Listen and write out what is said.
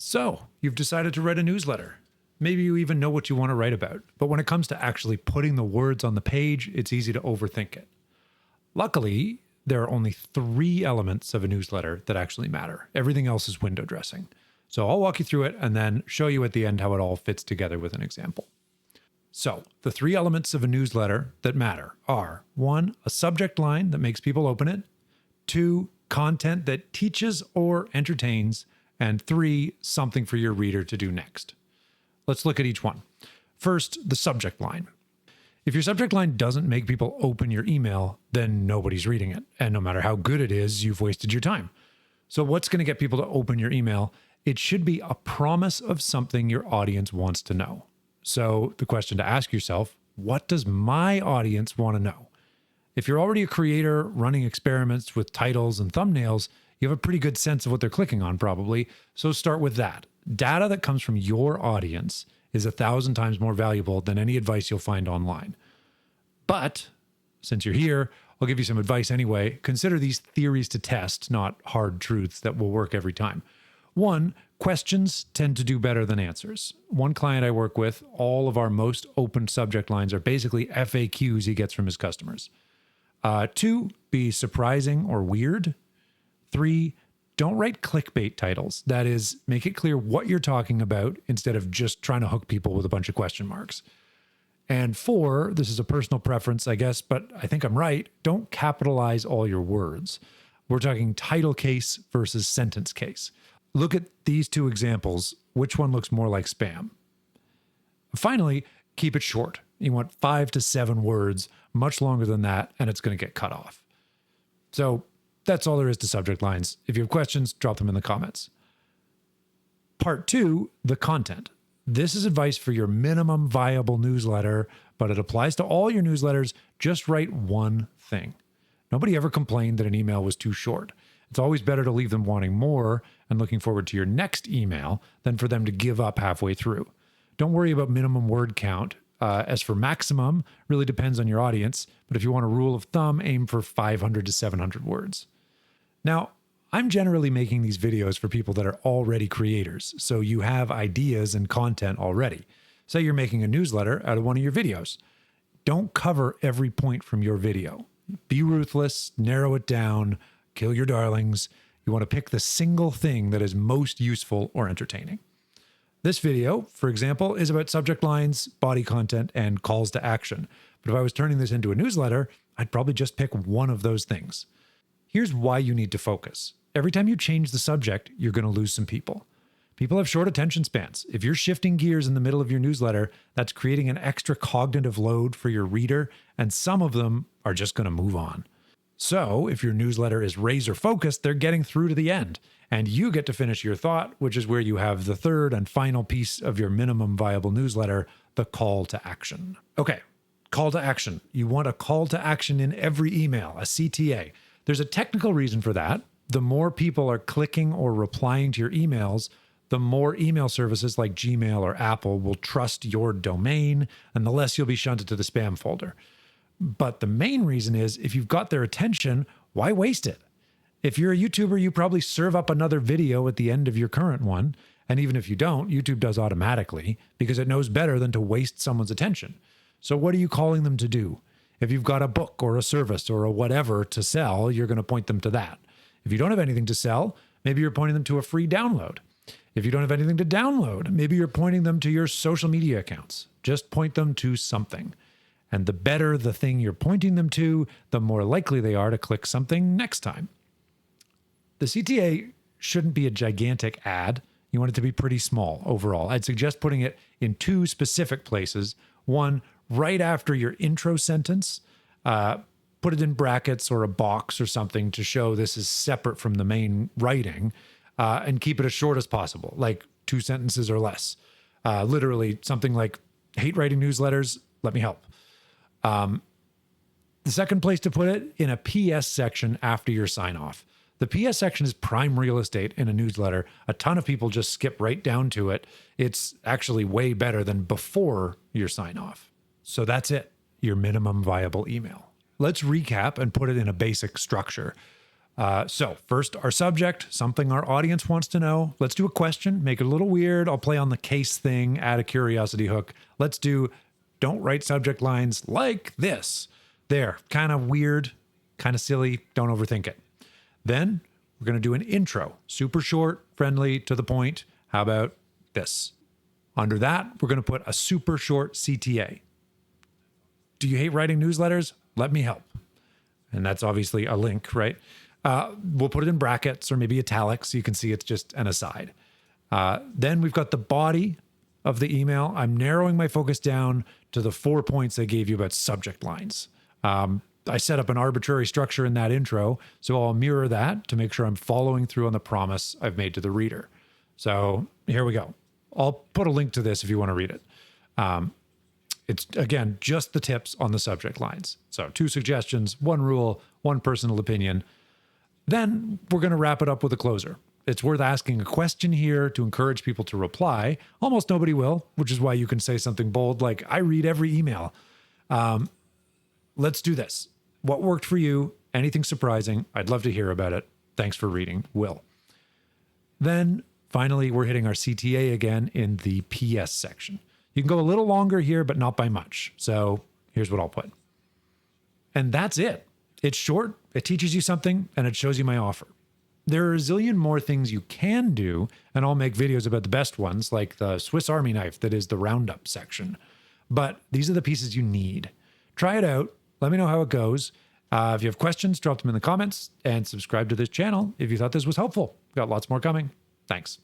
So, you've decided to write a newsletter. Maybe you even know what you want to write about, but when it comes to actually putting the words on the page, it's easy to overthink it. Luckily, there are only 3 elements of a newsletter that actually matter. Everything else is window dressing. So I'll walk you through it and then show you at the end how it all fits together with an example. So, the 3 elements of a newsletter that matter are 1, a subject line that makes people open it, 2, content that teaches or entertains, and 3, something for your reader to do next. Let's look at each one. First, the subject line. If your subject line doesn't make people open your email, then nobody's reading it. And no matter how good it is, you've wasted your time. So what's going to get people to open your email? It should be a promise of something your audience wants to know. So the question to ask yourself, what does my audience want to know? If you're already a creator running experiments with titles and thumbnails, you have a pretty good sense of what they're clicking on probably. So start with that. Data that comes from your audience is 1,000 times more valuable than any advice you'll find online. But since you're here, I'll give you some advice anyway. Consider these theories to test, not hard truths that will work every time. 1, questions tend to do better than answers. One client I work with, all of our most open subject lines are basically FAQs he gets from his customers. 2, be surprising or weird. 3, don't write clickbait titles. That is, make it clear what you're talking about instead of just trying to hook people with a bunch of question marks. And 4, this is a personal preference, I guess, but I think I'm right. Don't capitalize all your words. We're talking title case versus sentence case. Look at these 2 examples. Which one looks more like spam? Finally, keep it short. You want 5 to 7 words, much longer than that, and it's going to get cut off. So that's all there is to subject lines. If you have questions, drop them in the comments. Part 2, the content. This is advice for your minimum viable newsletter, but it applies to all your newsletters. Just write one thing. Nobody ever complained that an email was too short. It's always better to leave them wanting more and looking forward to your next email than for them to give up halfway through. Don't worry about minimum word count. As for maximum, really depends on your audience, but if you want a rule of thumb, aim for 500 to 700 words. Now, I'm generally making these videos for people that are already creators, so you have ideas and content already. Say you're making a newsletter out of one of your videos. Don't cover every point from your video. Be ruthless, narrow it down, kill your darlings. You want to pick the single thing that is most useful or entertaining. This video, for example, is about subject lines, body content, and calls to action. But if I was turning this into a newsletter, I'd probably just pick one of those things. Here's why you need to focus. Every time you change the subject, you're going to lose some people. People have short attention spans. If you're shifting gears in the middle of your newsletter, that's creating an extra cognitive load for your reader, and some of them are just going to move on. So if your newsletter is razor focused, they're getting through to the end, and you get to finish your thought, which is where you have the third and final piece of your minimum viable newsletter, the call to action. Okay, call to action. You want a call to action in every email, a CTA. There's a technical reason for that. The more people are clicking or replying to your emails, the more email services like Gmail or Apple will trust your domain, and the less you'll be shunted to the spam folder. But the main reason is if you've got their attention, why waste it? If you're a YouTuber, you probably serve up another video at the end of your current one. And even if you don't, YouTube does automatically because it knows better than to waste someone's attention. So what are you calling them to do? If you've got a book or a service or a whatever to sell, you're going to point them to that. If you don't have anything to sell, maybe you're pointing them to a free download. If you don't have anything to download, maybe you're pointing them to your social media accounts. Just point them to something. And the better the thing you're pointing them to, the more likely they are to click something next time. The CTA shouldn't be a gigantic ad. You want it to be pretty small overall. I'd suggest putting it in 2 specific places. One, right after your intro sentence. Put it in brackets or a box or something to show this is separate from the main writing, and keep it as short as possible, like 2 sentences or less. Literally something like, hate writing newsletters, let me help. The second place to put it, in a PS section after your sign off. The PS section is prime real estate in a newsletter. A ton of people just skip right down to it. It's actually way better than before your sign off. So that's it, your minimum viable email. Let's recap and put it in a basic structure. So first, our subject, something our audience wants to know. Let's do a question, make it a little weird. I'll play on the case thing, add a curiosity hook. Let's do, don't write subject lines like this. There, kind of weird, kind of silly, don't overthink it. Then we're going to do an intro, super short, friendly, to the point. How about this? Under that, we're going to put a super short CTA. Do you hate writing newsletters? Let me help. And that's obviously a link, right? We'll put it in brackets or maybe italics so you can see it's just an aside. Then we've got the body of the email. I'm narrowing my focus down to the 4 points I gave you about subject lines. I set up an arbitrary structure in that intro, so I'll mirror that to make sure I'm following through on the promise I've made to the reader. So here we go. I'll put a link to this if you want to read it. It's, again, just the tips on the subject lines. So 2 suggestions, 1 rule, 1 personal opinion. Then we're going to wrap it up with a closer. It's worth asking a question here to encourage people to reply. Almost nobody will, which is why you can say something bold like, I read every email. Let's do this. What worked for you? Anything surprising? I'd love to hear about it. Thanks for reading, Will. Then finally, we're hitting our CTA again in the PS section. You can go a little longer here, but not by much. So here's what I'll put. And that's it. It's short, it teaches you something, and it shows you my offer. There are a zillion more things you can do, and I'll make videos about the best ones, like the Swiss Army knife that is the roundup section. But these are the pieces you need. Try it out. Let me know how it goes. If you have questions, drop them in the comments, and subscribe to this channel if you thought this was helpful. We've got lots more coming. Thanks.